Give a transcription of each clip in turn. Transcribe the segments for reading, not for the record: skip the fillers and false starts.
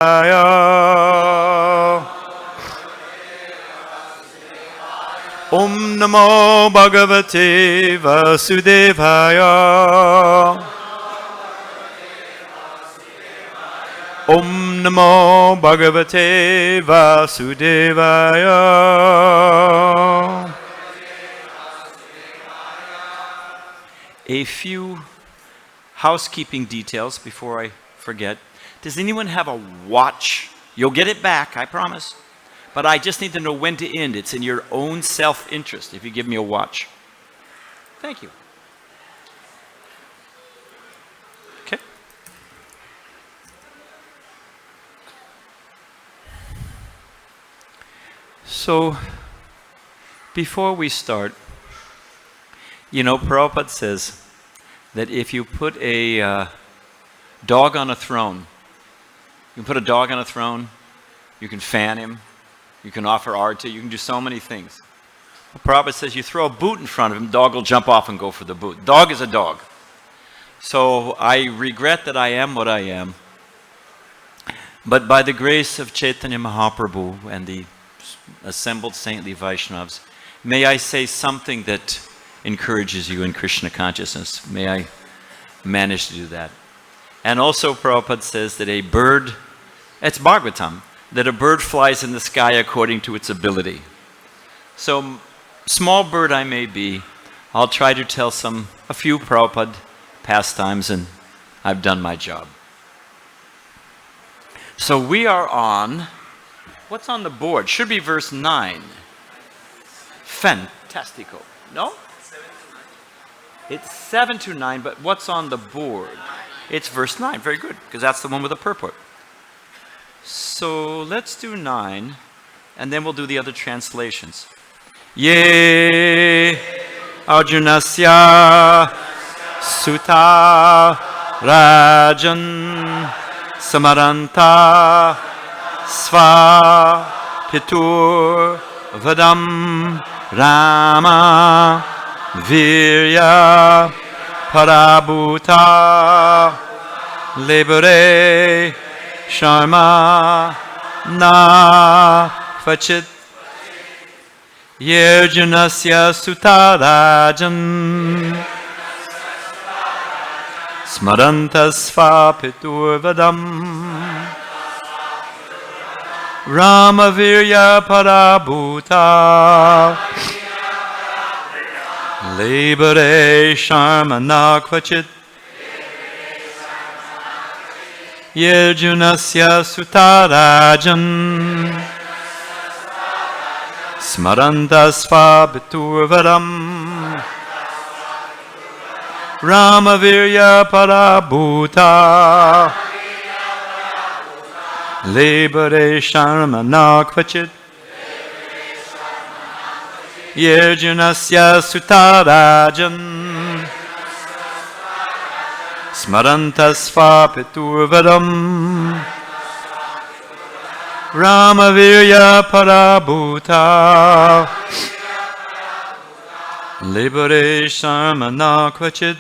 Om Namo Bhagavate Vasudevaya. Om Namo Bhagavate Vasudevaya. A few housekeeping details before I forget. Does anyone have a watch? You'll get it back, I promise. But I just need to know when to end. It's in your own self-interest if you give me a watch. Thank you. Okay. So, before we start, you know, Prabhupada says that if you put a dog on a throne, you can put a dog on a throne, you can fan him, you can offer arti, you can do so many things. Prabhupada says you throw a boot in front of him, dog will jump off and go for the boot. Dog is a dog. So I regret that I am what I am. But by the grace of Chaitanya Mahaprabhu and the assembled saintly Vaishnavas, may I say something that encourages you in Krishna consciousness. May I manage to do that. And also Prabhupada says that a bird, it's Bhagavatam, that a bird flies in the sky according to its ability. So, small bird I may be, I'll try to tell a few Prabhupada pastimes, and I've done my job. So we are on, what's on the board? Should be verse 9. Fantastico. No? It's 7 to 9, but what's on the board? It's verse 9. Very good, because that's the one with the purport. So let's do 9, and then we'll do the other translations. Ye Arjunasya Sutta Rajan Samaranta Sva Pitur Vadam Rama Virya Parabhuta Libere Sharma na Fachit Yerjunasya Sutarajan Smarantasva Piturvadam Ramavirya Parabhuta Libere Sharma na Kvachit Yerjunasya Sutarajan Smarantasva Piturvadam Ramavirya Parabhuta Libere Sharma na Kvachit Yerjunasya Sutarajan Smarantasva Piturvadam Ramavirya Parabhuta Libere Sharma na Kvachit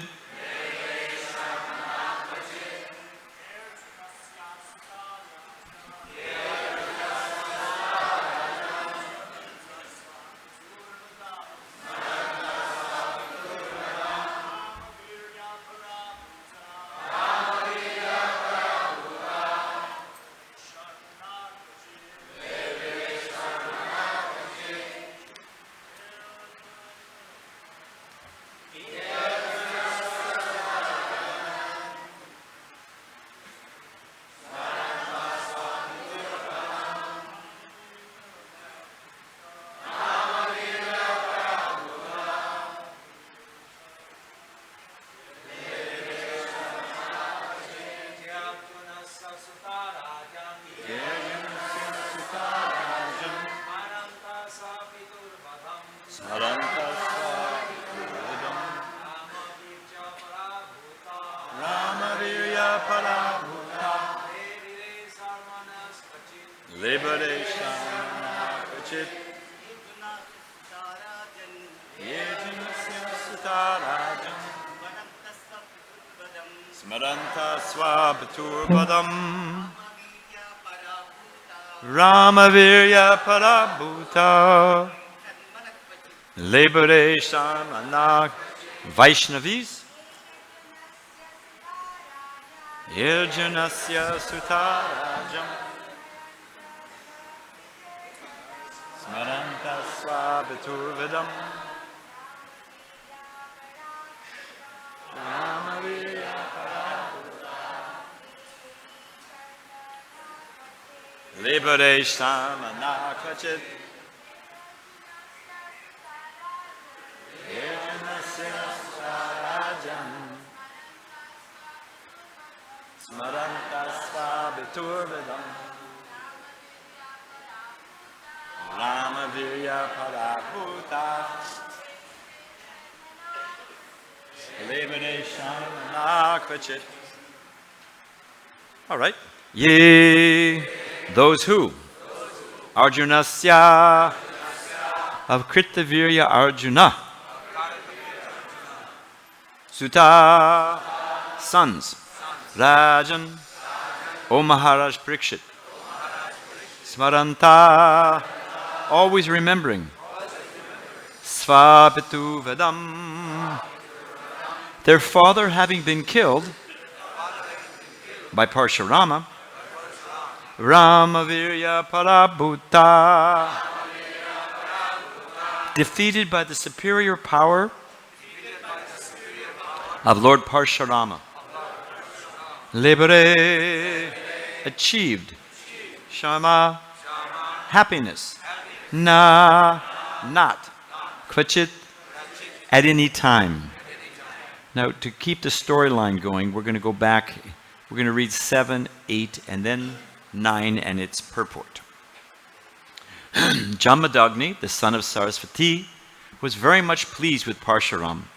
Smaranta Swapaturpadam Ramavirya Parabhuta Liberation Anak Vaishnavis Irjanasya Sutarajam Smaranta Svabiturvedam Ramavirya Parabhuta Liberation Anakvachit Irjanasya Sutarajam Smaranta Svabiturvedam Ramavirya Parabhuta Liberation Nakvachit. All right. Ye, those who, Arjunasya, of Kritavirya Arjuna, Suta, sons, Rajan, O Maharaj Parikshit, Smaranta, always remembering, Svapitu Vedam, their father having been killed by Parshurama, Ramavirya Parabhuta, defeated by the superior power of Lord Parshurama, Libere, achieved, Shama, happiness, Na, not, Kvachit, at any time. Now, to keep the storyline going, we're going to go back. We're going to read 7, 8, and then 9 and its purport. Jamadagni, the son of Saraswati, was very much pleased with Parshuram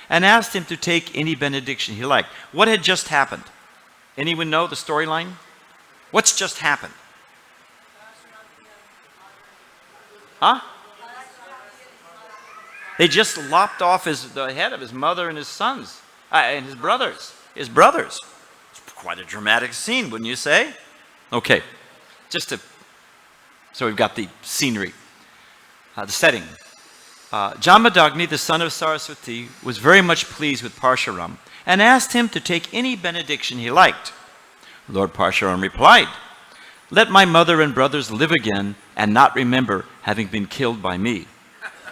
and asked him to take any benediction he liked. What had just happened? Anyone know the storyline? What's just happened? Huh? They just lopped off the head of his mother and his sons, and his brothers. It's quite a dramatic scene, wouldn't you say? Okay, so we've got the scenery, the setting. Jamadagni, the son of Saraswati, was very much pleased with Parshuram and asked him to take any benediction he liked. Lord Parshuram replied, "Let my mother and brothers live again and not remember having been killed by me."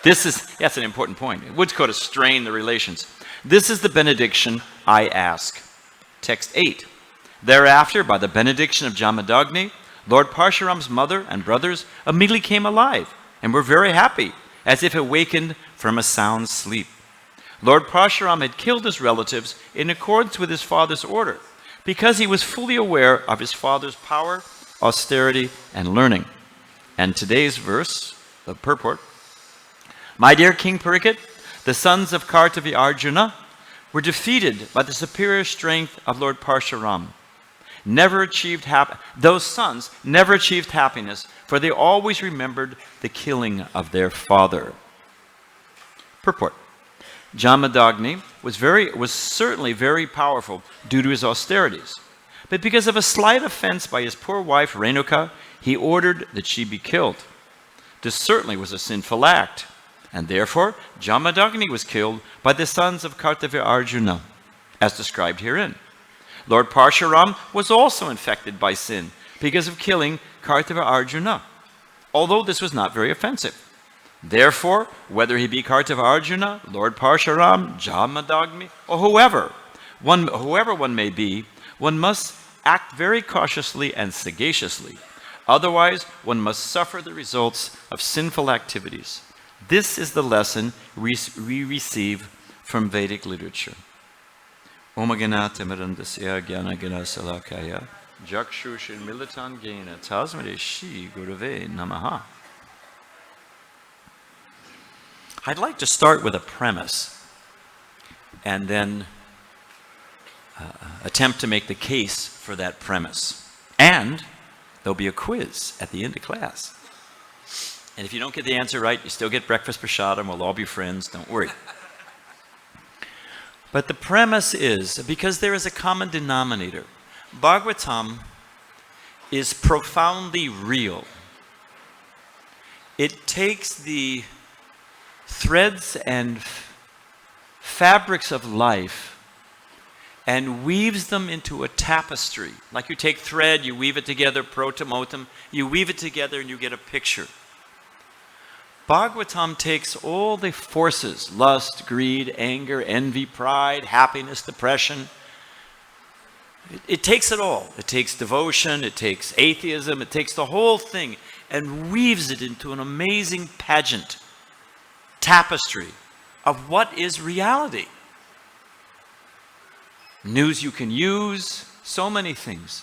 That's an important point. It would go to strain the relations. This is the benediction I ask. Text 8. Thereafter, by the benediction of Jamadagni, Lord Parshuram's mother and brothers immediately came alive and were very happy, as if awakened from a sound sleep. Lord Parshuram had killed his relatives in accordance with his father's order, because he was fully aware of his father's power, austerity, and learning. And today's verse, the purport, my dear King Parikshit, the sons of Kartavi Arjuna were defeated by the superior strength of Lord Parshuram. Those sons never achieved happiness, for they always remembered the killing of their father. Purport. Jamadagni was certainly very powerful due to his austerities. But because of a slight offense by his poor wife Renuka, he ordered that she be killed. This certainly was a sinful act, and therefore Jamadagni was killed by the sons of Kartavya Arjuna, as described herein. Lord Parshuram was also infected by sin because of killing Kartavya Arjuna, although this was not very offensive. Therefore, whether he be Kartavya Arjuna, Lord Parshuram, Jamadagni, or whoever one may be, one must act very cautiously and sagaciously. Otherwise, one must suffer the results of sinful activities. This is the lesson we receive from Vedic literature. Om Ganata Mirandasya Gyana Gana Salakaya Jakshushin Militan Gena Tasmade Shi Gurave Namaha. I'd like to start with a premise and then attempt to make the case for that premise. And there'll be a quiz at the end of class. And if you don't get the answer right, you still get breakfast prasadam. We'll all be friends. Don't worry. But the premise is, because there is a common denominator, Bhagavatam is profoundly real. It takes the threads and fabrics of life and weaves them into a tapestry. Like you take thread, you weave it together, protomotum, you weave it together and you get a picture. Bhagavatam takes all the forces, lust, greed, anger, envy, pride, happiness, depression. It takes it all. It takes devotion, it takes atheism, it takes the whole thing and weaves it into an amazing pageant, tapestry of what is reality. News you can use, so many things.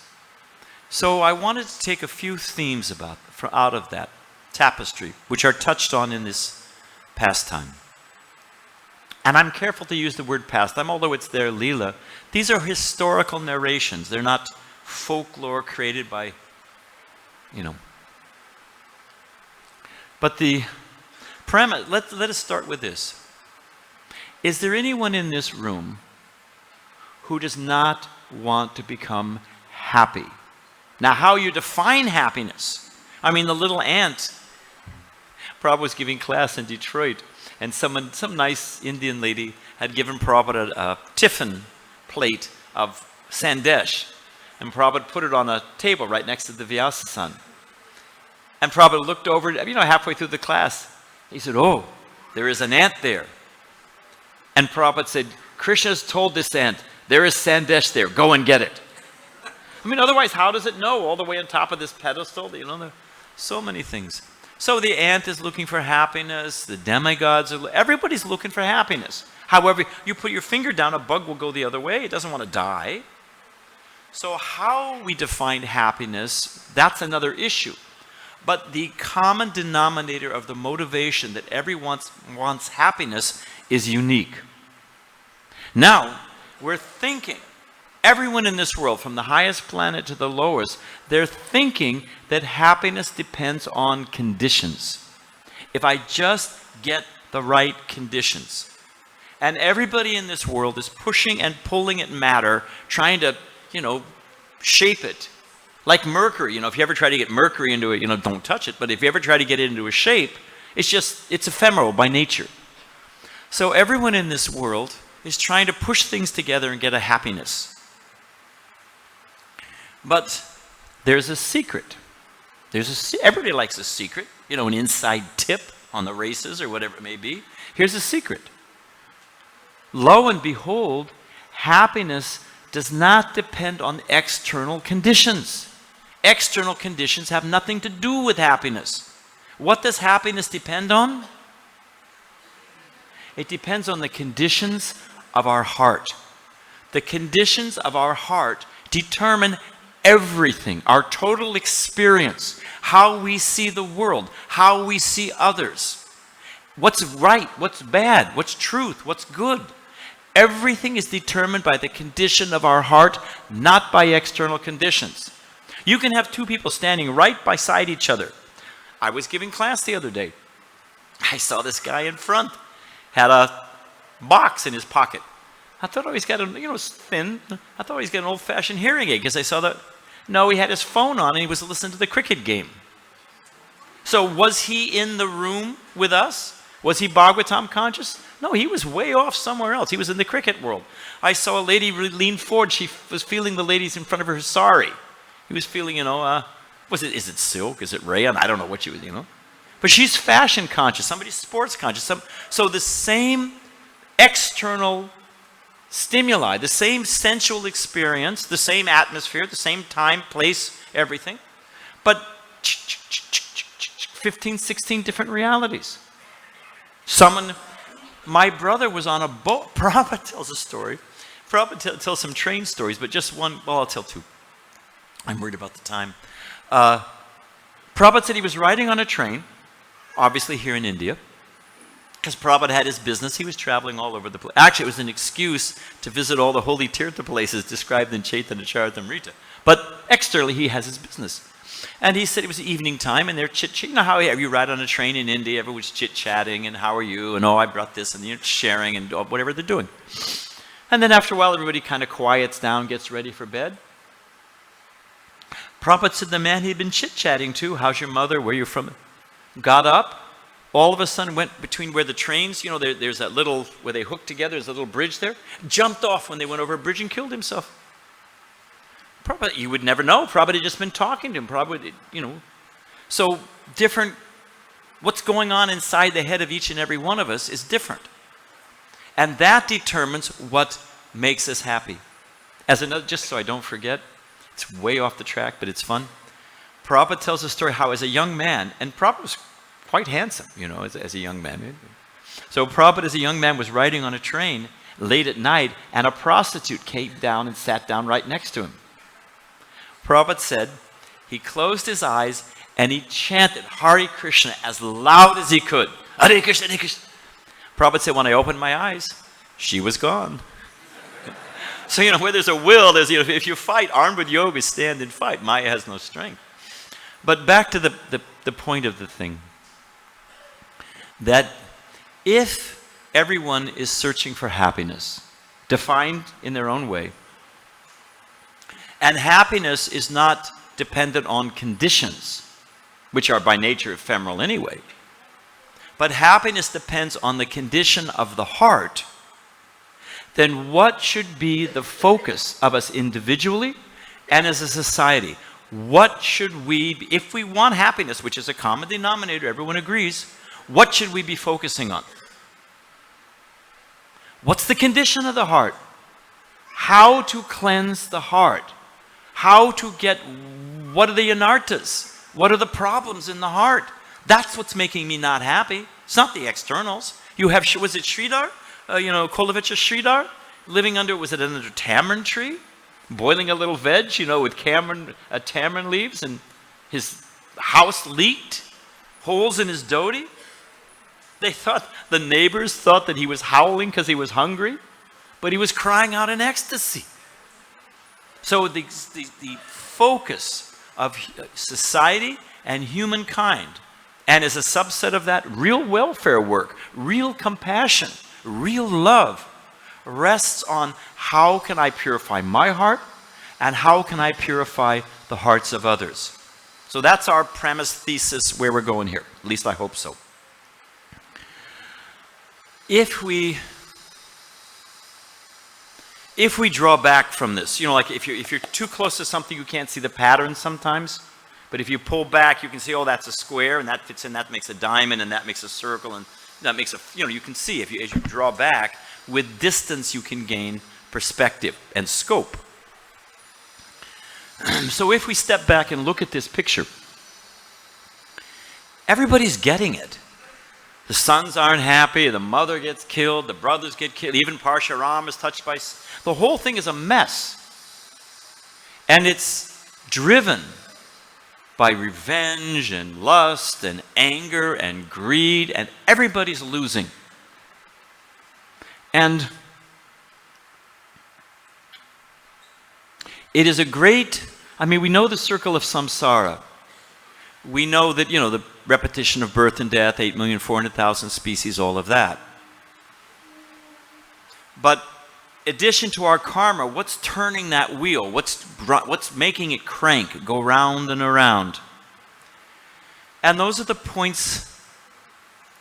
So I wanted to take a few themes out of that tapestry, which are touched on in this pastime. And I'm careful to use the word pastime, although it's their Leela. These are historical narrations. They're not folklore created by, But the premise, let us start with this. Is there anyone in this room who does not want to become happy? Now, how you define happiness? I mean, the little ant. Prabhupada was giving class in Detroit, and some nice Indian lady had given Prabhupada a tiffin plate of sandesh, and Prabhupada put it on a table right next to the Vyasasan. And Prabhupada looked over, halfway through the class. He said, "Oh, there is an ant there." And Prabhupada said, "Krishna's told this ant, there is sandesh there, go and get it." I mean, otherwise, how does it know all the way on top of this pedestal? There are so many things. So the ant is looking for happiness, the demigods everybody's looking for happiness. However, you put your finger down, a bug will go the other way. It doesn't want to die. So how we define happiness, that's another issue. But the common denominator of the motivation that everyone wants happiness is unique. Now, we're thinking, everyone in this world, from the highest planet to the lowest, they're thinking that happiness depends on conditions. If I just get the right conditions. And everybody in this world is pushing and pulling at matter, trying to, shape it. Like mercury, if you ever try to get mercury into it, don't touch it. But if you ever try to get it into a shape, it's ephemeral by nature. So everyone in this world is trying to push things together and get a happiness. But there's a secret. Everybody likes a secret, an inside tip on the races or whatever it may be. Here's a secret. Lo and behold, happiness does not depend on external conditions. External conditions have nothing to do with happiness. What does happiness depend on? It depends on the conditions of our heart. The conditions of our heart determine everything, our total experience, how we see the world, how we see others, what's right, what's bad, what's truth, what's good. Everything is determined by the condition of our heart, not by external conditions. You can have two people standing right beside each other. I was giving class the other day. I saw this guy in front, had a box in his pocket. I thought, he's got it's thin. I thought he's got an old-fashioned hearing aid because I saw that. No, he had his phone on and he was listening to the cricket game. So was he in the room with us? Was he Bhagavatam conscious? No, he was way off somewhere else. He was in the cricket world. I saw a lady lean forward. She was feeling the ladies in front of her sari. He was feeling, is it silk? Is it rayon? I don't know what she was, But she's fashion conscious. Somebody's sports conscious. So the same external stimuli, the same sensual experience, the same atmosphere, the same time, place, everything. But 15, 16 different realities. My brother was on a boat. Prabhupada tells a story. Prabhupada tells some train stories, but just one, I'll tell two. I'm worried about the time. Prabhupada said he was riding on a train, obviously here in India, because Prabhupada had his business. He was traveling all over the place. Actually, it was an excuse to visit all the holy tirtha places described in Chaitanya Charitamrita. But externally, he has his business. And he said it was evening time, and they're chit-chatting. You ride on a train in India, everyone's chit-chatting, and how are you? And I brought this, and sharing, and whatever they're doing. And then after a while, everybody kind of quiets down, gets ready for bed. Prabhupada said the man he'd been chit-chatting to, how's your mother, where you're from, got up, all of a sudden went between where the trains, there's that little, where they hook together, there's a little bridge there, jumped off when they went over a bridge and killed himself. Prabhupada, you would never know. Prabhupada had just been talking to him. Prabhupada, So different, what's going on inside the head of each and every one of us is different. And that determines what makes us happy. As another, just so I don't forget, it's way off the track, but it's fun. Prabhupada tells a story how as a young man, and Prabhupada was quite handsome, as a young man. So Prabhupada as a young man was riding on a train late at night, and a prostitute came down and sat down right next to him. Prabhupada said he closed his eyes and he chanted Hare Krishna as loud as he could. Hare Krishna, Hare Krishna. Prabhupada said, when I opened my eyes, she was gone. So, where there's a will, there's, if you fight, armed with yoga, stand and fight. Maya has no strength. But back to the point of the thing. That if everyone is searching for happiness, defined in their own way, and happiness is not dependent on conditions, which are by nature ephemeral anyway, but happiness depends on the condition of the heart, then what should be the focus of us individually and as a society? What should we, if we want happiness, which is a common denominator, everyone agrees, what should we be focusing on? What's the condition of the heart? How to cleanse the heart? How to get, what are the anartas? What are the problems in the heart? That's what's making me not happy. It's not the externals. You have, was it Sridhar? Kolovich Sridhar? Living under, was it under a tamarind tree? Boiling a little veg, with tamarind leaves, and his house leaked. Holes in his dhoti. The neighbors thought that he was howling because he was hungry, but he was crying out in ecstasy. So the focus of society and humankind, and as a subset of that, real welfare work, real compassion, real love, rests on how can I purify my heart and how can I purify the hearts of others. So that's our premise thesis where we're going here. At least I hope so. If we draw back from this, like if you're too close to something, you can't see the pattern sometimes. But if you pull back, you can see, oh, that's a square, and that fits in, that makes a diamond, and that makes a circle, and that makes a, you can see as you draw back, with distance you can gain perspective and scope. So if we step back and look at this picture, everybody's getting it. The sons aren't happy, the mother gets killed, the brothers get killed, even Parshuram is touched by... The whole thing is a mess. And it's driven by revenge and lust and anger and greed, and everybody's losing. And it is a great... we know the circle of samsara. We know that, the repetition of birth and death, 8,400,000 species, all of that. But addition to our karma, what's turning that wheel? What's making it crank, go round and around? And those are the points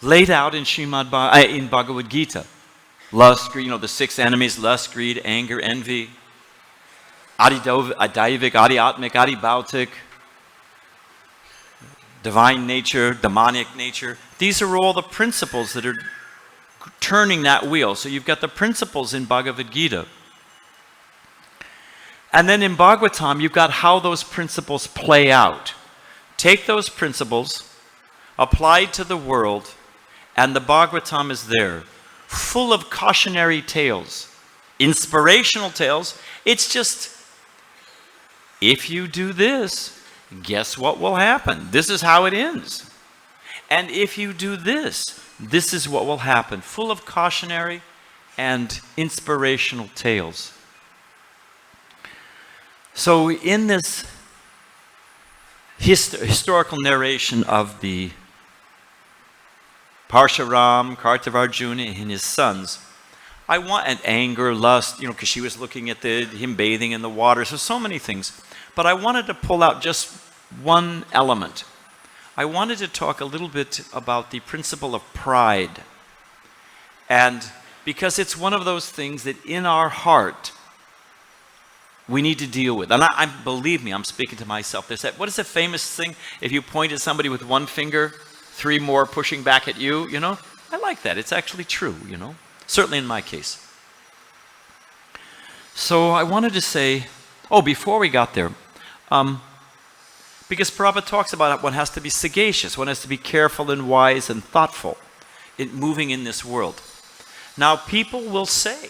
laid out in in Bhagavad-Gita. Lust, greed, the 6 enemies, lust, greed, anger, envy, Adi-daivik, Adi-atmic, Adi-bhautik, divine nature, demonic nature. These are all the principles that are turning that wheel. So you've got the principles in Bhagavad-Gita. And then in Bhagavatam, you've got how those principles play out. Take those principles, applied to the world, and the Bhagavatam is there, full of cautionary tales, inspirational tales. It's just, if you do this, guess what will happen? This is how it ends. And if you do this, this is what will happen. Full of cautionary and inspirational tales. So in this historical narration of the Parshuram, Kartavarjuna, and his sons, I want, and anger, lust, because she was looking at him bathing in the water, so many things. But I wanted to pull out just one element. I wanted to talk a little bit about the principle of pride. And because it's one of those things that in our heart, we need to deal with. And believe me, I'm speaking to myself. What is the famous thing? If you point at somebody with one finger, 3 more pushing back at you, I like that. It's actually true, Certainly in my case. So I wanted to say, before we got there, because Prabhupada talks about one has to be sagacious, one has to be careful and wise and thoughtful in moving in this world. Now people will say,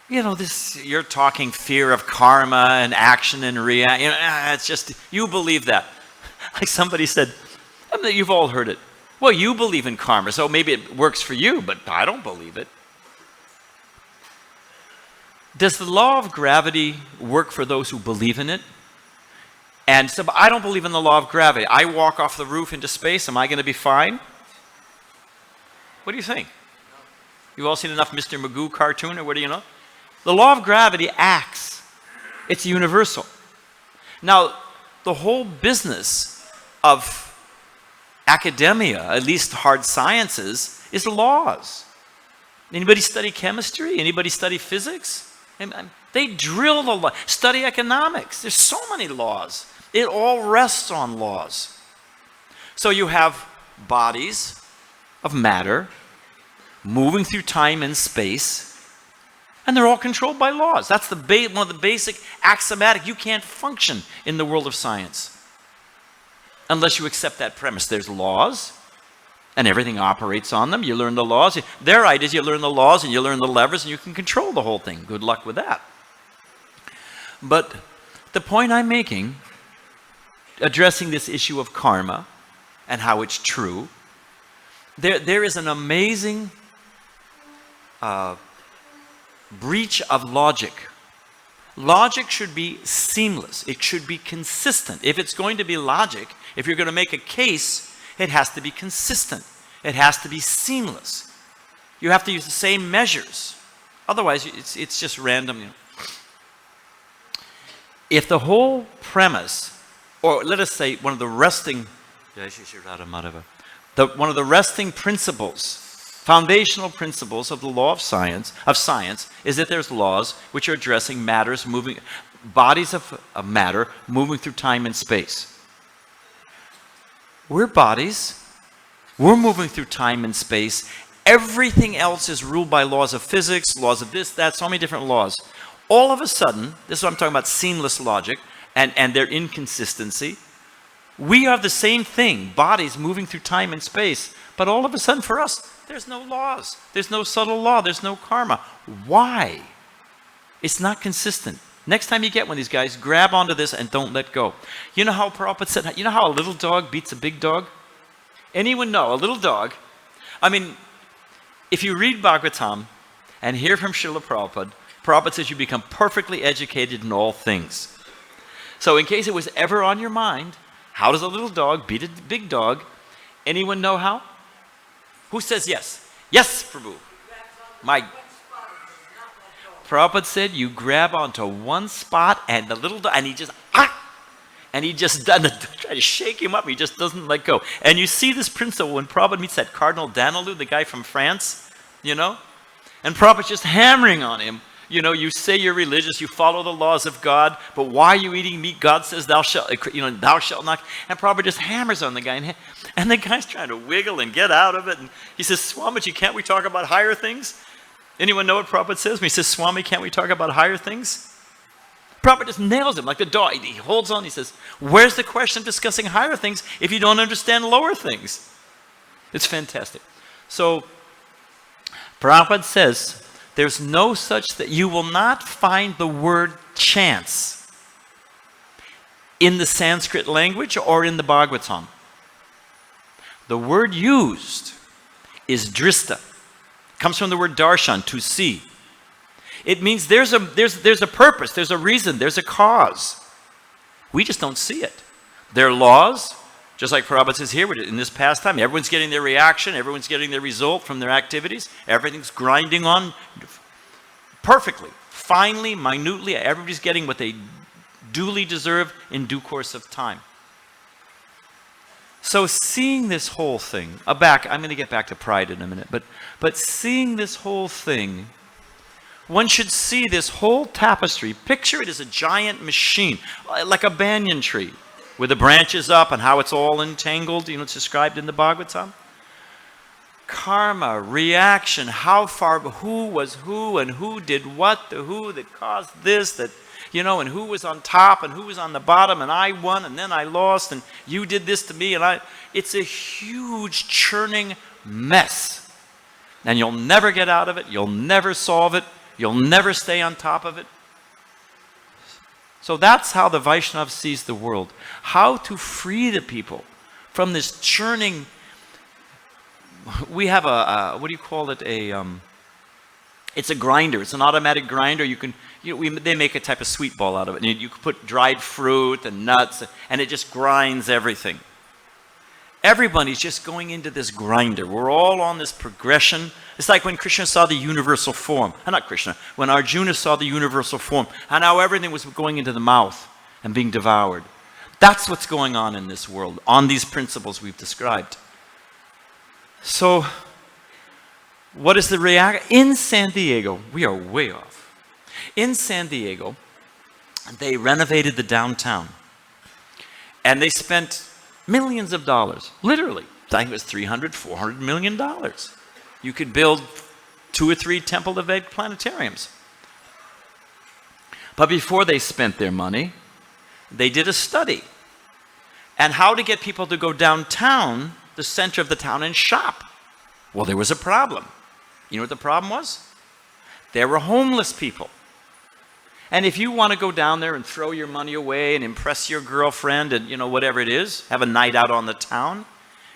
you're talking fear of karma and action and reaction. It's just, you believe that. Like somebody said, you've all heard it. Well, you believe in karma, so maybe it works for you, but I don't believe it. Does the law of gravity work for those who believe in it? And so, I don't believe in the law of gravity. I walk off the roof into space, am I going to be fine? What do you think? You've all seen enough Mr. Magoo cartoon, or what do you know? The law of gravity acts. It's universal. Now, the whole business of academia, at least hard sciences, is laws. Anybody study chemistry? Anybody study physics? They drill the law. Study economics. There's so many laws. It all rests on laws. So you have bodies of matter moving through time and space, and they're all controlled by laws. That's one of the basic axiomatic. You can't function in the world of science unless you accept that premise. There's laws, and everything operates on them. You learn the laws. Their idea is you learn the laws, and you learn the levers, and you can control the whole thing. Good luck with that. But the point I'm making, addressing this issue of karma and how it's true, there is an amazing breach of logic. Logic should be seamless. It should be consistent. If it's going to be logic, if you're going to make a case, it has to be consistent. It has to be seamless. You have to use the same measures. Otherwise, it's just random. If the whole premise, or let us say one of the resting principles, foundational principles of the law of science, is that there's laws which are addressing bodies of matter moving through time and space. We're bodies. We're moving through time and space. Everything else is ruled by laws of physics, laws of this, that, so many different laws. All of a sudden, this is what I'm talking about, seamless logic and their inconsistency. We are the same thing, bodies moving through time and space, but all of a sudden for us, there's no laws. There's no subtle law. There's no karma. Why? It's not consistent. Next time you get one of these guys, grab onto this and don't let go. You know how Prabhupada said, you know how a little dog beats a big dog? Anyone know? A little dog. I mean, if you read Bhagavatam and hear from Srila Prabhupada, Prabhupada says you become perfectly educated in all things. So in case it was ever on your mind, how does a little dog beat a big dog? Anyone know how? Who says yes? Yes, Prabhu. Prabhupada said you grab onto one spot and the little dog, and he just, and he just try to shake him up. He just doesn't let go. And you see this principle when Prabhupada meets that Cardinal Danilou, the guy from France, and Prabhupada's just hammering on him. You say you're religious, you follow the laws of God, but why are you eating meat? God says thou shalt not. And Prabhupada just hammers on the guy, and the guy's trying to wiggle and get out of it. And he says, Swamiji, can't we talk about higher things? Anyone know what Prabhupada says when he says, Swami, can't we talk about higher things? Prabhupada just nails him like the dog. He holds on, he says, where's the question of discussing higher things if you don't understand lower things? It's fantastic. So, Prabhupada says, there's no such that you will not find the word chance in the Sanskrit language or in the Bhagavatam. The word used is drista. Comes from the word darshan, to see. It means there's a purpose, there's a reason, there's a cause. We just don't see it. There are laws, Just like Prabhupada says here, in this pastime, everyone's getting their reaction, everyone's getting their result from their activities, everything's grinding on perfectly, finely, minutely, everybody's getting what they duly deserve in due course of time. So seeing this whole thing, I'm going to get back to pride in a minute, but seeing this whole thing, one should see this whole tapestry, picture it as a giant machine, like a banyan tree, with the branches up and how it's all entangled, it's described in the Bhagavatam. Karma, reaction, how far, who was who and who did what, the who that caused this, that, and who was on top and who was on the bottom, and I won and then I lost and you did this to me it's a huge churning mess. And you'll never get out of it, you'll never solve it, you'll never stay on top of it. So that's how the Vaishnava sees the world. How to free the people from this churning. We have what do you call it? It's a grinder. It's an automatic grinder. They make a type of sweet ball out of it. And you can put dried fruit and nuts, and it just grinds everything. Everybody's just going into this grinder. We're all on this progression. It's like when Krishna saw the universal form. Not Krishna. When Arjuna saw the universal form, and how everything was going into the mouth and being devoured. That's what's going on in this world, on these principles we've described. So, what is the reaction? In San Diego, we are way off. In San Diego, they renovated the downtown. And they spent millions of dollars, literally. I think it was $300, $400 million. You could build 2 or 3 Temple of Egg planetariums. But before they spent their money, they did a study. And how to get people to go downtown, the center of the town, and shop. Well, there was a problem. You know what the problem was? There were homeless people. And if you want to go down there and throw your money away and impress your girlfriend and, whatever it is, have a night out on the town,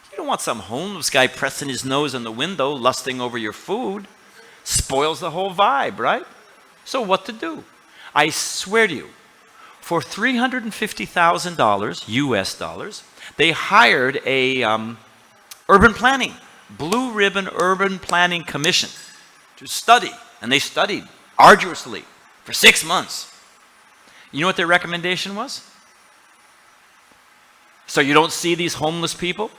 you don't want some homeless guy pressing his nose in the window, lusting over your food. Spoils the whole vibe, right? So what to do? I swear to you, for $350,000, US dollars, they hired a urban planning, blue ribbon urban planning commission to study. And they studied arduously for 6 months. You know what their recommendation was? So you don't see these homeless people?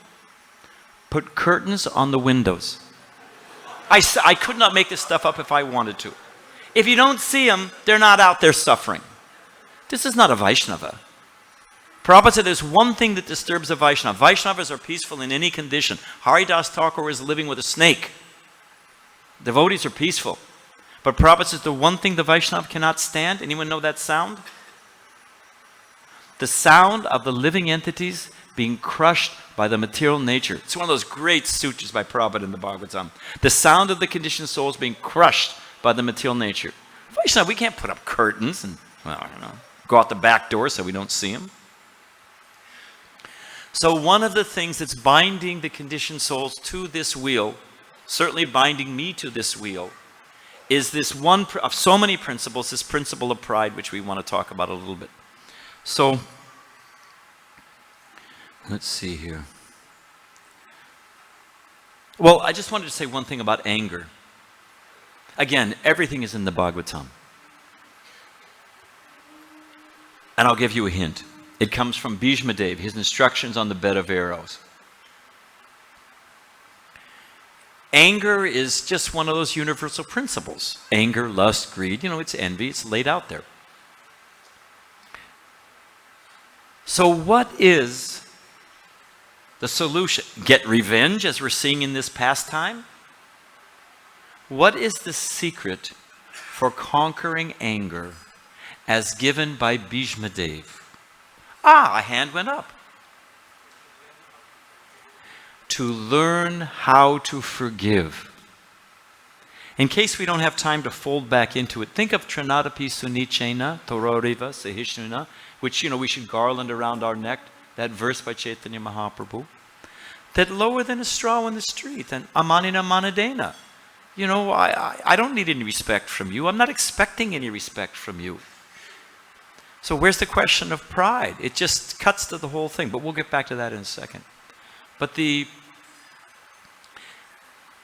Put curtains on the windows. I could not make this stuff up if I wanted to. If you don't see them, they're not out there suffering. This is not a Vaishnava. Prabhupada said there's one thing that disturbs a Vaishnava. Vaishnavas are peaceful in any condition. Haridas Thakur is living with a snake. Devotees are peaceful. But Prabhupada says the one thing the Vaishnava cannot stand, anyone know that sound? The sound of the living entities being crushed by the material nature. It's one of those great sutras by Prabhupada in the Bhagavatam. The sound of the conditioned souls being crushed by the material nature. Vaishnava, we can't put up curtains and, go out the back door so we don't see them. So one of the things that's binding the conditioned souls to this wheel, certainly binding me to this wheel, is this one of so many principles, this principle of pride, which we want to talk about a little bit. So, let's see here. Well, I just wanted to say one thing about anger. Again, everything is in the Bhagavatam. And I'll give you a hint. It comes from Bhishma Dev, his instructions on the bed of arrows. Anger is just one of those universal principles. Anger, lust, greed, it's envy, it's laid out there. So what is the solution? Get revenge, as we're seeing in this pastime? What is the secret for conquering anger as given by Bhishma Dev? A hand went up. To learn how to forgive. In case we don't have time to fold back into it, think of Trinadapi Sunichena Tororiva Sahishnuna, which we should garland around our neck, that verse by Chaitanya Mahaprabhu, that lower than a straw in the street, and Amanina Manadena. I don't need any respect from you. I'm not expecting any respect from you. So where's the question of pride? It just cuts to the whole thing, but we'll get back to that in a second. But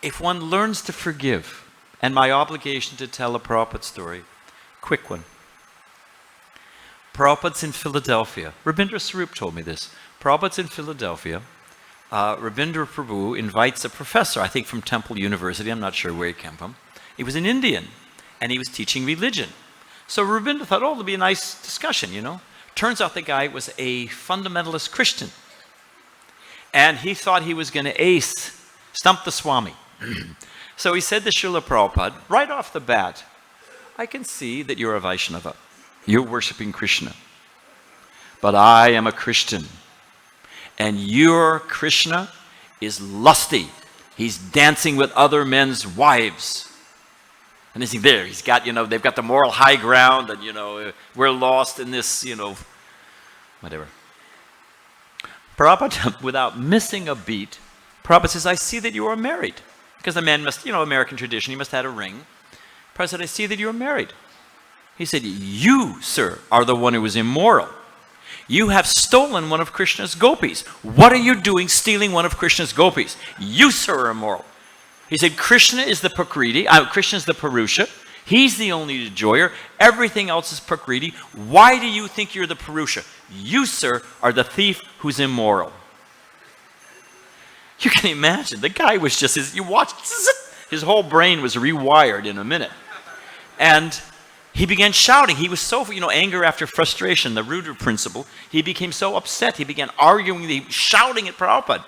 if one learns to forgive, and my obligation to tell a Prabhupada story, quick one. Prabhupada's in Philadelphia. Rabindra Swarup told me this. Prabhupada's in Philadelphia. Rabindra Prabhu invites a professor, I think from Temple University, I'm not sure where he came from. He was an Indian, and he was teaching religion. So Rabindra thought, oh, it'll be a nice discussion, you know. Turns out the guy was a fundamentalist Christian. And he thought he was going to stump the Swami. So he said to Srila Prabhupada, right off the bat, I can see that you're a Vaishnava. You're worshiping Krishna. But I am a Christian. And your Krishna is lusty. He's dancing with other men's wives. And he's there. He's got, they've got the moral high ground, and, we're lost in this, whatever. Prabhupada, without missing a beat, Prabhupada says, I see that you are married. Because the man must, American tradition, he must have had a ring. Prabhupada said, I see that you are married. He said, you, sir, are the one who is immoral. You have stolen one of Krishna's gopis. What are you doing stealing one of Krishna's gopis? You, sir, are immoral. He said, Krishna is the Prakriti, Krishna is the Purusha. He's the only enjoyer. Everything else is Prakriti. Why do you think you're the Purusha? You, sir, are the thief who's immoral. You can imagine, the guy was just, his whole brain was rewired in a minute. And he began shouting. He was so, anger after frustration, the Rudra principle. He became so upset, he began arguing, shouting at Prabhupada.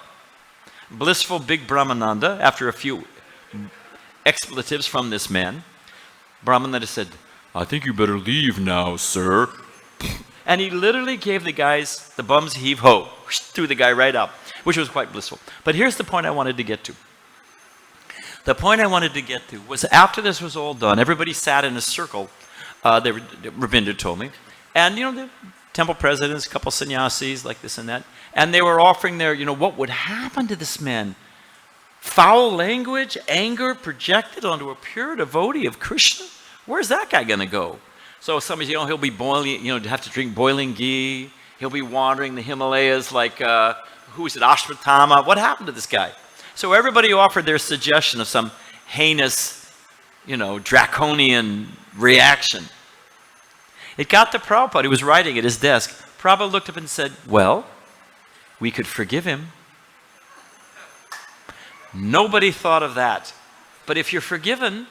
Blissful big Brahmananda, after a few expletives from this man, Brahmananda said, I think you better leave now, sir. And he literally gave the bums heave-ho, threw the guy right up, which was quite blissful. But here's the point I wanted to get to. The point I wanted to get to was after this was all done, everybody sat in a circle, Rabindra told me, and the temple presidents, a couple sannyasis, like this and that, and they were offering their, what would happen to this man? Foul language, anger projected onto a pure devotee of Krishna? Where's that guy going to go? So somebody, he'll be boiling, have to drink boiling ghee. He'll be wandering the Himalayas like, who is it, Ashwatthama? What happened to this guy? So everybody offered their suggestion of some heinous, draconian reaction. It got to Prabhupada, who was writing at his desk. Prabhupada looked up and said, well, we could forgive him. Nobody thought of that. But if you're forgiven,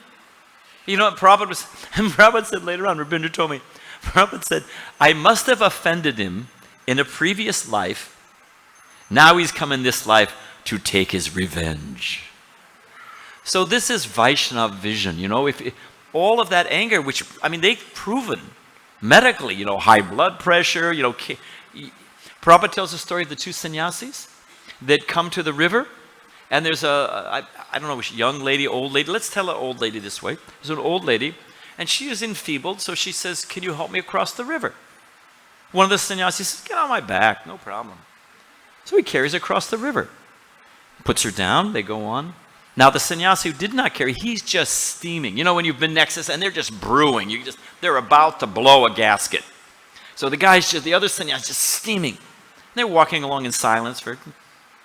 what Prabhupada said later on, Rabindra told me, Prabhupada said, I must have offended him in a previous life. Now he's come in this life to take his revenge. So this is Vaishnava vision, if all of that anger, which, they've proven medically, high blood pressure, Prabhupada tells the story of the two sannyasis that come to the river, and there's I don't know which young lady, old lady, let's tell an old lady this way. There's an old lady, and she is enfeebled, so she says, can you help me across the river? One of the sannyasis says, get on my back, no problem. So he carries her across the river, puts her down, they go on. Now the sannyasi who did not carry, he's just steaming. When you've been next to this and they're just brewing, they're about to blow a gasket. So the other sannyasi is just steaming. They're walking along in silence for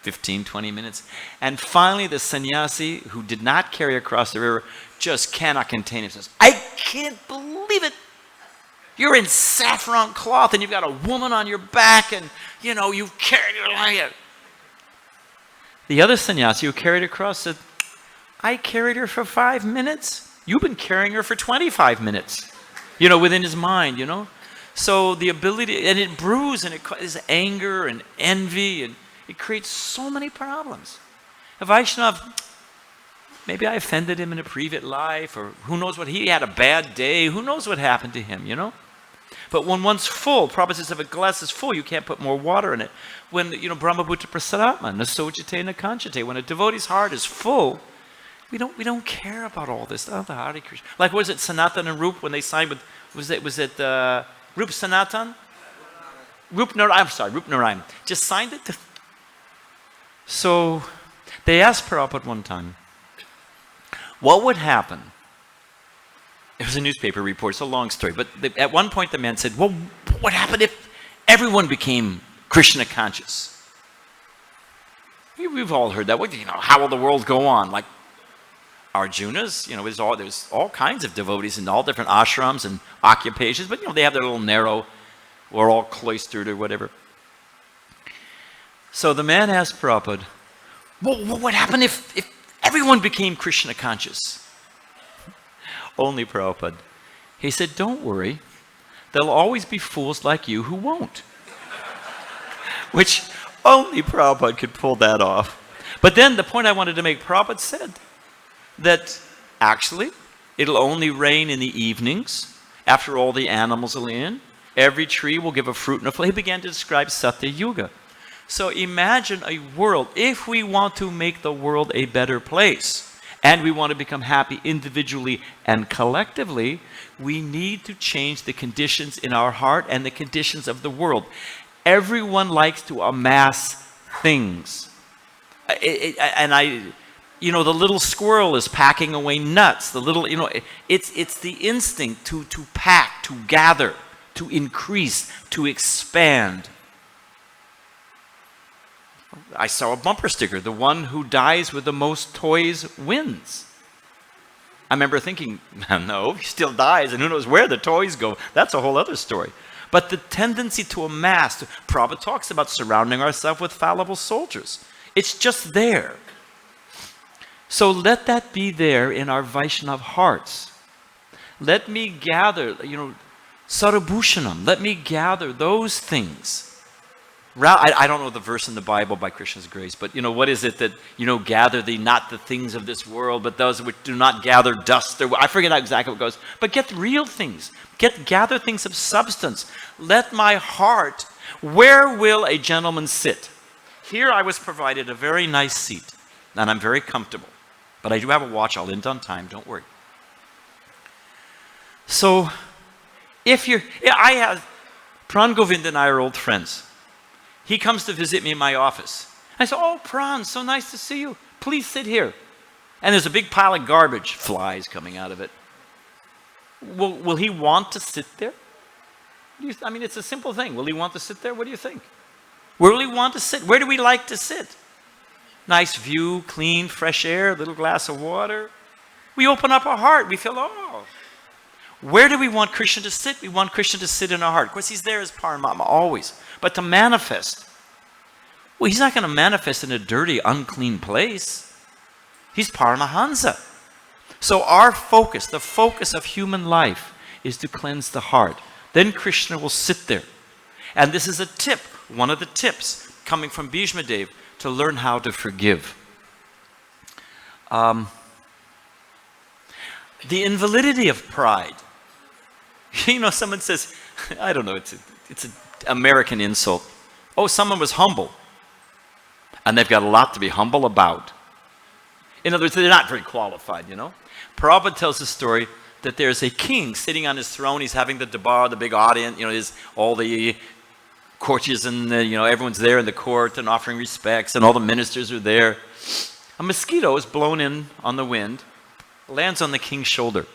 15, 20 minutes. And finally the sannyasi who did not carry across the river just cannot contain himself. I can't believe it. You're in saffron cloth and you've got a woman on your back and, you've carried her like it. The other sannyasi who carried across said, I carried her for 5 minutes. You've been carrying her for 25 minutes, within his mind, So the ability, and it brews and it causes anger and envy and it creates so many problems. A Vaishnava, maybe I offended him in a previous life, or who knows what, he had a bad day, who knows what happened to him, But when one's full, Prabhupada says if a glass is full, you can't put more water in it. When, Brahmabhuta Prasadatma, Nasojate Nakanchate, when a devotee's heart is full, we don't care about all this. Oh, the Hare Krishna. Like, was it Sanatan and Rup when they signed with, was it Rup Sanatan? Rup Narayan. Just signed it. So they asked Prabhupada one time, what would happen? It was a newspaper report, it's a long story, but at one point the man said, well, what happened if everyone became Krishna conscious? We've all heard that. How will the world go on? Like Arjuna's, there's all kinds of devotees in all different ashrams and occupations, but they have their little narrow, we're all cloistered or whatever. So the man asked Prabhupada, well, what would happen if everyone became Krishna conscious? Only Prabhupada. He said, don't worry. There'll always be fools like you who won't. Which only Prabhupada could pull that off. But then the point I wanted to make, Prabhupada said that actually it'll only rain in the evenings after all the animals are in. Every tree will give a fruit and a flower. He began to describe Satya Yuga. So imagine a world, if we want to make the world a better place, and we want to become happy individually and collectively, we need to change the conditions in our heart and the conditions of the world. Everyone likes to amass things. The little squirrel is packing away nuts. It's the instinct to pack, to gather, to increase, to expand. I saw a bumper sticker, the one who dies with the most toys wins. I remember thinking, no, he still dies, and who knows where the toys go. That's a whole other story. But the tendency to amass, Prabhupada talks about surrounding ourselves with fallible soldiers. It's just there. So let that be there in our Vaishnav hearts. Let me gather, Sarabhushanam, let me gather those things. I don't know the verse in the Bible by Krishna's grace, but what is it that, gather thee not the things of this world, but those which do not gather dust. I forget exactly what it goes, but get real things. Gather things of substance. Let my heart, where will a gentleman sit? Here I was provided a very nice seat, and I'm very comfortable. But I do have a watch, I'll end on time, don't worry. So, Pran Govind and I are old friends. He comes to visit me in my office. I say, oh, Pran, so nice to see you. Please sit here. And there's a big pile of garbage, flies coming out of it. Will he want to sit there? It's a simple thing. Will he want to sit there? What do you think? Where will he want to sit? Where do we like to sit? Nice view, clean, fresh air, a little glass of water. We open up our heart. We feel, oh. Where do we want Krishna to sit? We want Krishna to sit in our heart. Of course, he's there as Paramatma, always. But to manifest, well, he's not going to manifest in a dirty, unclean place. He's Paramahansa. So our focus, the focus of human life, is to cleanse the heart. Then Krishna will sit there. And this is a tip, one of the tips coming from Bhishma Dev, to learn how to forgive. The invalidity of pride. Someone says, I don't know, it's an American insult. Oh, someone was humble. And they've got a lot to be humble about. In other words, they're not very qualified, Prabhupada tells the story that there's a king sitting on his throne. He's having the Dabar, the big audience, all the courtiers and everyone's there in the court and offering respects, and all the ministers are there. A mosquito is blown in on the wind, lands on the king's shoulder.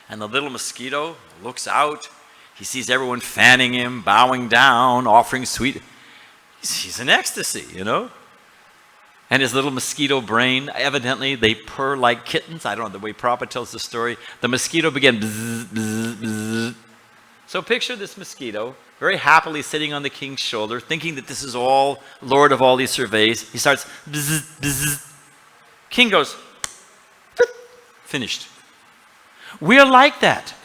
And the little mosquito looks out. He sees everyone fanning him, bowing down, offering sweet. He's in ecstasy, And his little mosquito brain, evidently, they purr like kittens. I don't know, the way Prabhupada tells the story. The mosquito began bzz, bzz, bzz. So picture this mosquito, very happily sitting on the king's shoulder, thinking that this is all Lord of all he surveys. He starts bzz, bzz. King goes, finished. We're like that.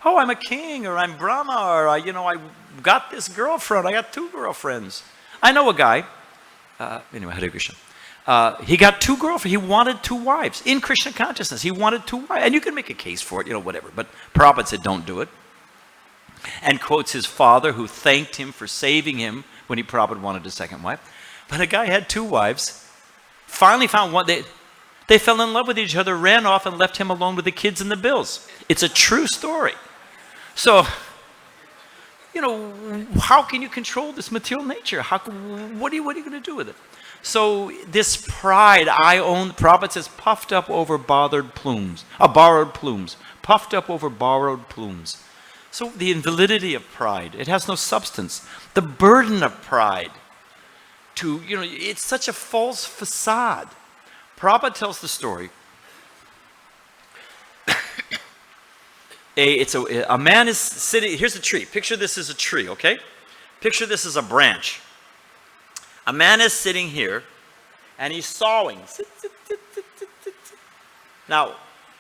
Oh, I'm a king, or I'm Brahma, or I got this girlfriend. I got 2 girlfriends. I know a guy. Anyway, Hare Krishna. He got 2 girlfriends. He wanted 2 wives in Krishna consciousness. He wanted 2 wives, and you can make a case for it, whatever. But Prabhupada said, don't do it. And quotes his father, who thanked him for saving him when Prabhupada wanted a 2nd wife. But a guy had 2 wives. Finally found one. They fell in love with each other, ran off, and left him alone with the kids and the bills. It's a true story. So, how can you control this material nature? What are you going to do with it? So this pride, Prabhupada says, puffed up over borrowed plumes, puffed up over borrowed plumes. So the invalidity of pride, it has no substance. The burden of pride, it's such a false facade. Prabhupada tells the story. A man is sitting, here's a tree. Picture this as a tree, okay? Picture this as a branch. A man is sitting here, and he's sawing. Now,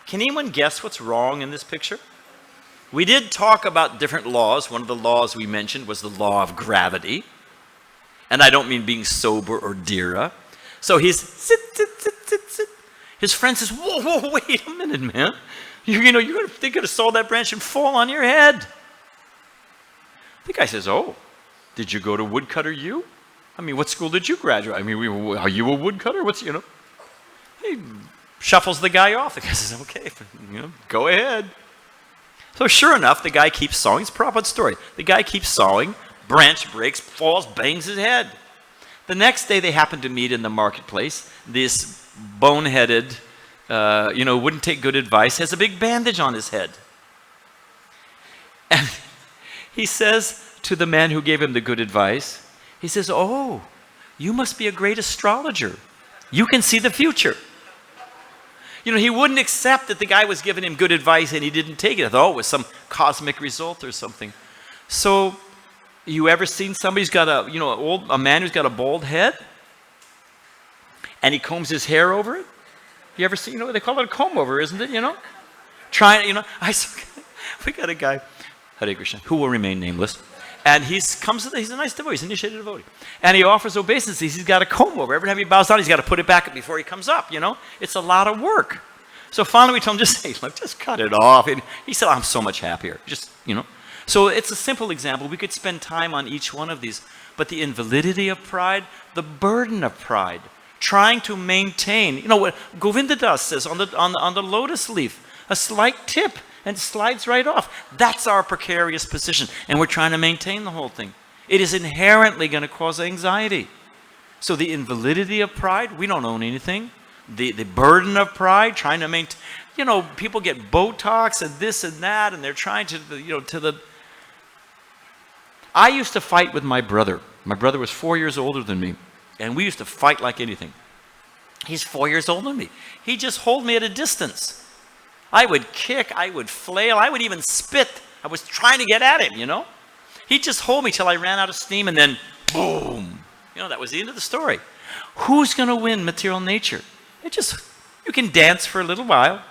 can anyone guess what's wrong in this picture? We did talk about different laws. One of the laws we mentioned was the law of gravity. And I don't mean being sober or dira. So he's sit. His friend says, whoa, wait a minute, man. They're going to saw that branch and fall on your head. The guy says, oh, did you go to woodcutter U? I mean, what school did you graduate? I mean, are you a woodcutter? He shuffles the guy off. The guy says, okay, go ahead. So sure enough, the guy keeps sawing. It's a Prabhupada story. The guy keeps sawing, branch breaks, falls, bangs his head. The next day they happen to meet in the marketplace. This boneheaded, wouldn't take good advice, has a big bandage on his head. And he says to the man who gave him the good advice, he says, oh, you must be a great astrologer. You can see the future. He wouldn't accept that the guy was giving him good advice and he didn't take it. I thought, it was some cosmic result or something. So, you ever seen somebody who's got a man who's got a bald head? And he combs his hair over it? You ever see, they call it a comb over, isn't it, we got a guy, Hare Krishna, who will remain nameless. And he's a nice devotee, he's an initiated devotee. And he offers obeisances, he's got a comb over. Every time he bows down, he's got to put it back before he comes up, It's a lot of work. So finally we told him, just cut it off. And he said, I'm so much happier. So it's a simple example. We could spend time on each one of these. But the invalidity of pride, the burden of pride, trying to maintain, what Govinda Das says on the lotus leaf, a slight tip, and slides right off. That's our precarious position, and we're trying to maintain the whole thing. It is inherently going to cause anxiety. So the invalidity of pride, we don't own anything. The burden of pride, trying to maintain, people get Botox and this and that, and they're trying to, I used to fight with my brother. My brother was 4 years older than me, and we used to fight like anything. He's 4 years older than me. He'd just hold me at a distance. I would kick, I would flail, I would even spit. I was trying to get at him, He'd just hold me till I ran out of steam, and then boom. That was the end of the story. Who's going to win material nature? You can dance for a little while.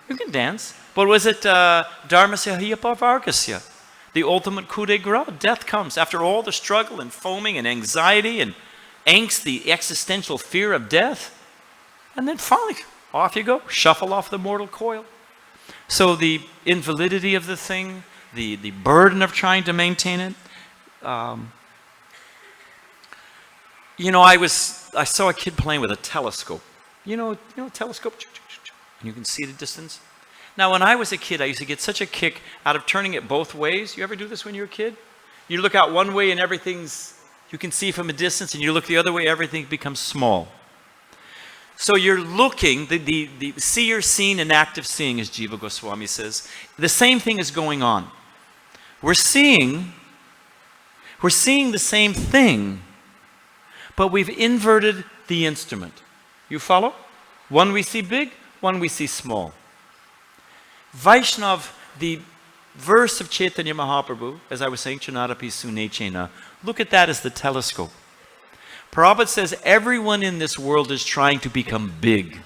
You can dance. But was it dharmasya hiyapavargasya? The ultimate coup de grace. Death comes. After all the struggle and foaming and anxiety and angst, the existential fear of death. And then finally, off you go. Shuffle off the mortal coil. So the invalidity of the thing, the burden of trying to maintain it. I saw a kid playing with a telescope. Telescope? And you can see the distance. Now, when I was a kid, I used to get such a kick out of turning it both ways. You ever do this when you were a kid? You look out one way and you can see from a distance, and you look the other way, everything becomes small. So you're looking, the seer seen and active seeing, as Jiva Goswami says, the same thing is going on. We're seeing the same thing, but we've inverted the instrument. You follow? One we see big, one we see small. Vaishnav, the verse of Chaitanya Mahaprabhu, as I was saying, Chanarapi Sunechena, look at that as the telescope. Prabhupada says everyone in this world is trying to become big.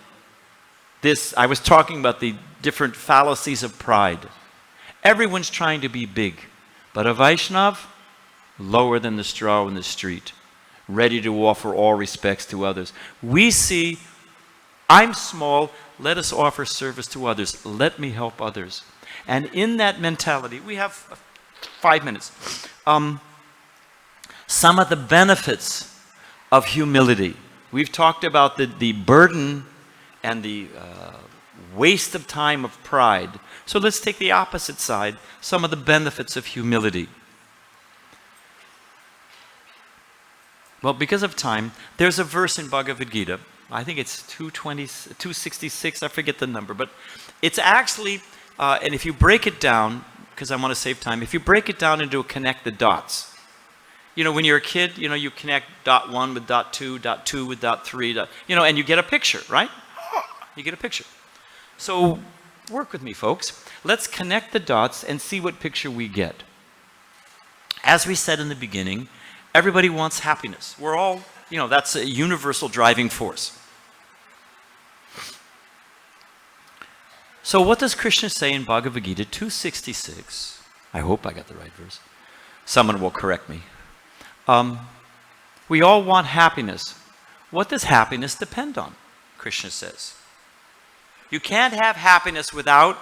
I was talking about the different fallacies of pride. Everyone's trying to be big. But a Vaishnav, lower than the straw in the street, ready to offer all respects to others. We see, I'm small, let us offer service to others. Let me help others. And in that mentality, we have 5 minutes. Some of the benefits of humility. We've talked about the burden and the waste of time of pride. So let's take the opposite side, some of the benefits of humility. Well, because of time, there's a verse in Bhagavad-Gita, I think it's 266, I forget the number, but it's actually, and if you break it down, because I want to save time, if you break it down into connect the dots. You know, when you're a kid, you know, you connect dot 1 with dot 2 with dot 3, you know, and you get a picture, right? You get a picture. So work with me, folks. Let's connect the dots and see what picture we get. As we said in the beginning, everybody wants happiness. We're all, you know, that's a universal driving force. So what does Krishna say in Bhagavad-Gita 266? I hope I got the right verse. Someone will correct me. We all want happiness. What does happiness depend on? Krishna says. You can't have happiness without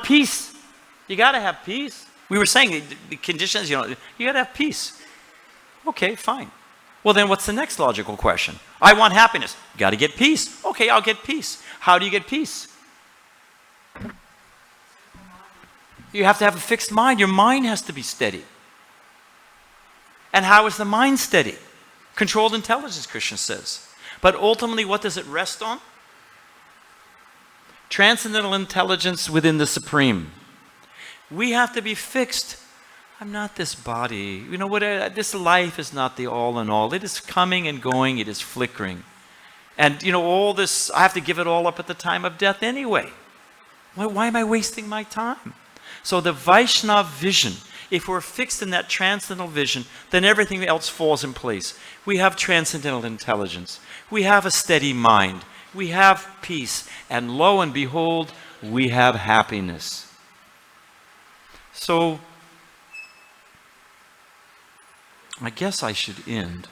peace. You got to have peace. We were saying the conditions, you know, you got to have peace. Okay, fine. Well, then what's the next logical question? I want happiness. Got to get peace. Okay, I'll get peace. How do you get peace? You have to have a fixed mind. Your mind has to be steady. And how is the mind steady? Controlled intelligence, Krishna says. But ultimately, what does it rest on? Transcendental intelligence within the Supreme. We have to be fixed. I'm not this body. You know what? This life is not the all in all. It is coming and going. It is flickering. And, you know, all this, I have to give it all up at the time of death anyway. Why am I wasting my time? So the Vaishnava vision, if we're fixed in that transcendental vision, then everything else falls in place. We have transcendental intelligence. We have a steady mind. We have peace. And lo and behold, we have happiness. So, I guess I should end.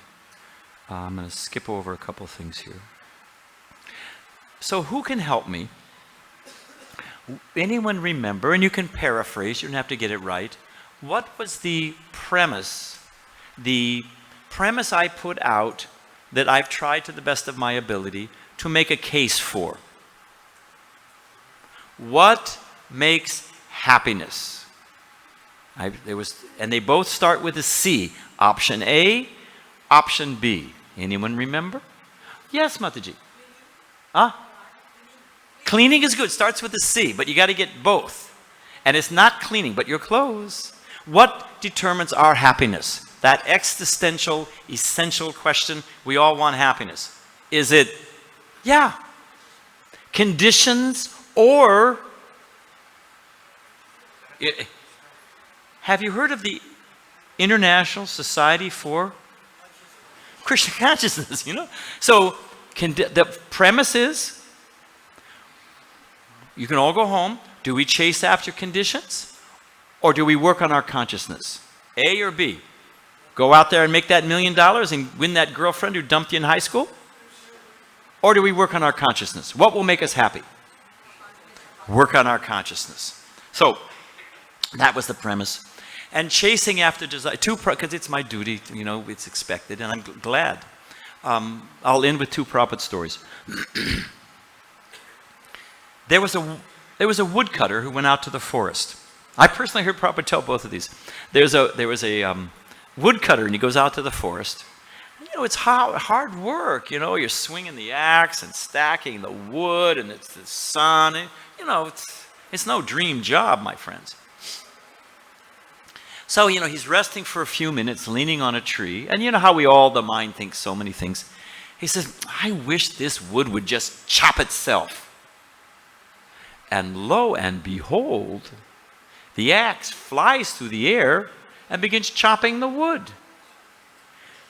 I'm going to skip over a couple things here. So who can help me? Anyone remember, and you can paraphrase, you don't have to get it right. What was the premise? The premise I put out that I've tried to the best of my ability to make a case for. What makes happiness? And they both start with a C. Option A, option B. Anyone remember? Yes, Mataji. Cleaning is good. Starts with a C, but you got to get both. And it's not cleaning, but you're close. What determines our happiness? That existential, essential question. We all want happiness. Is it, conditions or... Have you heard of the International Society for Krishna Consciousness, you know? So the premise is, you can all go home. Do we chase after conditions? Or do we work on our consciousness? A or B? Go out there and make that $1 million and win that girlfriend who dumped you in high school? Or do we work on our consciousness? What will make us happy? Work on our consciousness. So, that was the premise. And chasing after desire, because it's my duty, you know, it's expected, and I'm glad. I'll end with 2 Prabhupada stories. There was a woodcutter who went out to the forest. I personally heard Prabhupada tell both of these. There was a woodcutter, and he goes out to the forest. You know, it's hard work. You know, you're swinging the axe and stacking the wood, and it's the sun. And, you know, it's no dream job, my friends. So, you know, he's resting for a few minutes, leaning on a tree. And you know how the mind thinks so many things. He says, I wish this wood would just chop itself. And lo and behold, the axe flies through the air and begins chopping the wood.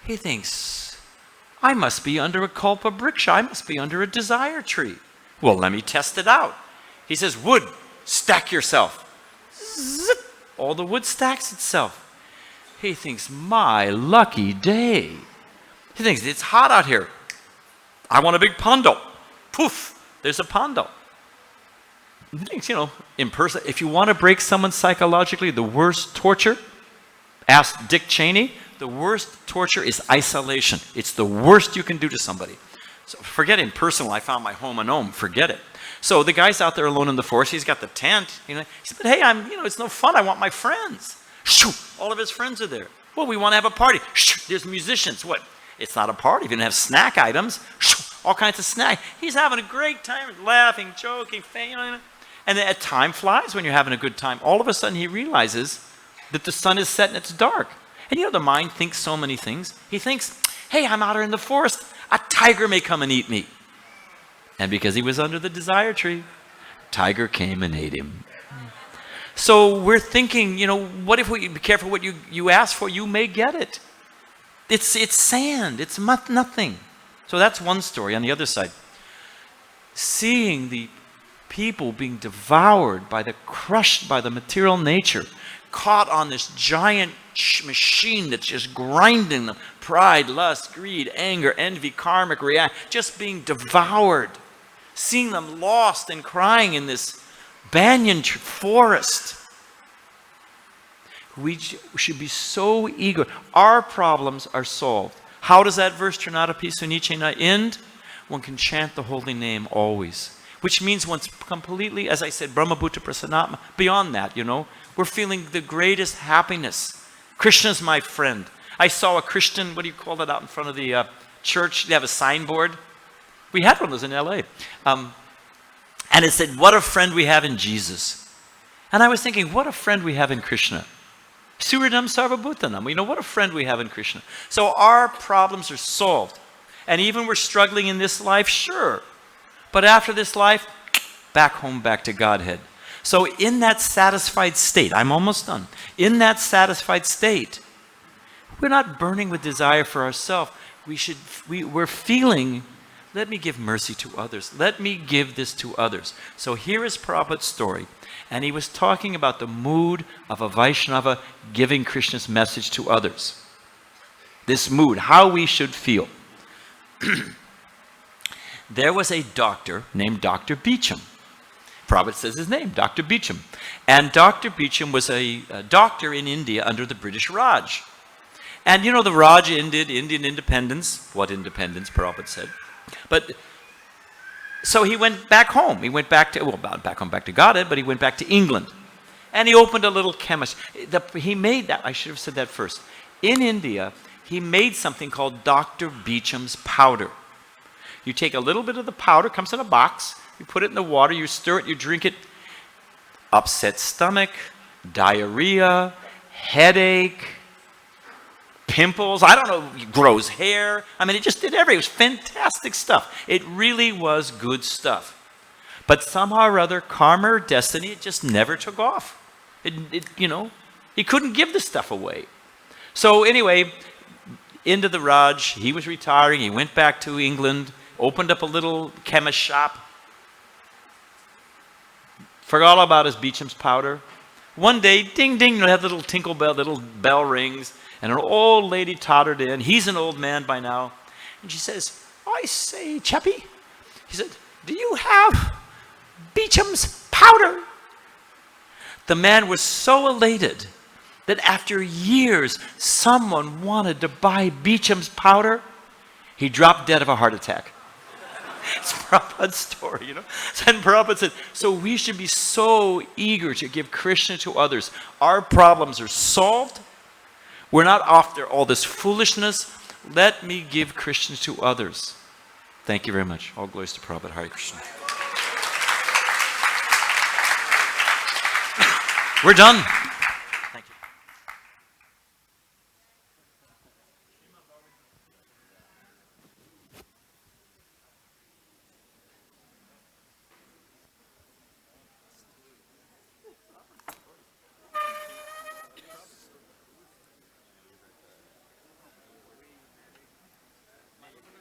He thinks, I must be under a kalpa vriksha. I must be under a desire tree. Well, let me test it out. He says, wood, stack yourself. Zip. All the wood stacks itself. He thinks, my lucky day. He thinks, it's hot out here. I want a big pondo. Poof, there's a pondo. He thinks, you know, in person, if you want to break someone psychologically, the worst torture, ask Dick Cheney, the worst torture is isolation. It's the worst you can do to somebody. So forget in personal, I found my home and home, forget it. So the guy's out there alone in the forest. He's got the tent. You know, he said, "Hey, it's no fun. I want my friends." Shoo, all of his friends are there. Well, we want to have a party. Shoo, there's musicians. What? It's not a party. If you don't have snack items, shoo, all kinds of snacks. He's having a great time, laughing, joking, and And then time flies when you're having a good time. All of a sudden he realizes that the sun is set and it's dark. And the mind thinks so many things. He thinks, hey, I'm out here in the forest. A tiger may come and eat me. And because he was under the desire tree, tiger came and ate him. So we're thinking, what if we be careful what you ask for, you may get it. It's sand, it's nothing. So that's one story. On the other side, seeing the people being devoured crushed by the material nature, caught on this giant machine that's just grinding them. Pride, lust, greed, anger, envy, karmic reaction, just being devoured. Seeing them lost and crying in this banyan forest. We should be so eager. Our problems are solved. How does that verse turn out a piece of Nietzsche end? One can chant the holy name always. Which means one's completely, as I said, Brahmabhuta Prasanatma. Beyond that, we're feeling the greatest happiness. Krishna's my friend. I saw a Christian, what do you call it, out in front of the church? They have a signboard. We had one of those in LA. And it said, what a friend we have in Jesus. And I was thinking, what a friend we have in Krishna. Suridam Sarvabhutanam. What a friend we have in Krishna. So our problems are solved. And even we're struggling in this life, sure. But after this life, back home, back to Godhead. So in that satisfied state, I'm almost done. In that satisfied state, we're not burning with desire for ourselves. We're feeling, let me give mercy to others. Let me give this to others. So here is Prabhupada's story. And he was talking about the mood of a Vaishnava giving Krishna's message to others. This mood, how we should feel. There was a doctor named Dr. Beecham. Prabhupada says his name, Dr. Beecham. And Dr. Beecham was a doctor in India under the British Raj. And the Raj ended Indian independence. What independence, Prabhupada said. But so he went back home. He went back to Godhead, but he went back to England. And he opened a little chemist. He made that, I should have said that first. In India, he made something called Dr. Beecham's powder. You take a little bit of the powder, comes in a box, you put it in the water, you stir it, you drink it. Upset stomach, diarrhea, headache, pimples, I don't know, grows hair. It just did everything. It was fantastic stuff. It really was good stuff. But somehow or other, karma or destiny, it just never took off. He couldn't give the stuff away. So anyway, into the Raj, he was retiring, he went back to England, opened up a little chemist shop, forgot all about his Beecham's powder. One day, ding, ding, had little tinkle bell, little bell rings, and an old lady tottered in. He's an old man by now. And she says, I say, chappie, he said, do you have Beecham's powder? The man was so elated that after years, someone wanted to buy Beecham's powder. He dropped dead of a heart attack. It's Prabhupada's story, And Prabhupada said, so we should be so eager to give Krishna to others. Our problems are solved. We're not after all this foolishness. Let me give Krishna to others. Thank you very much. All glories to Prabhupada. Hare Krishna. We're done.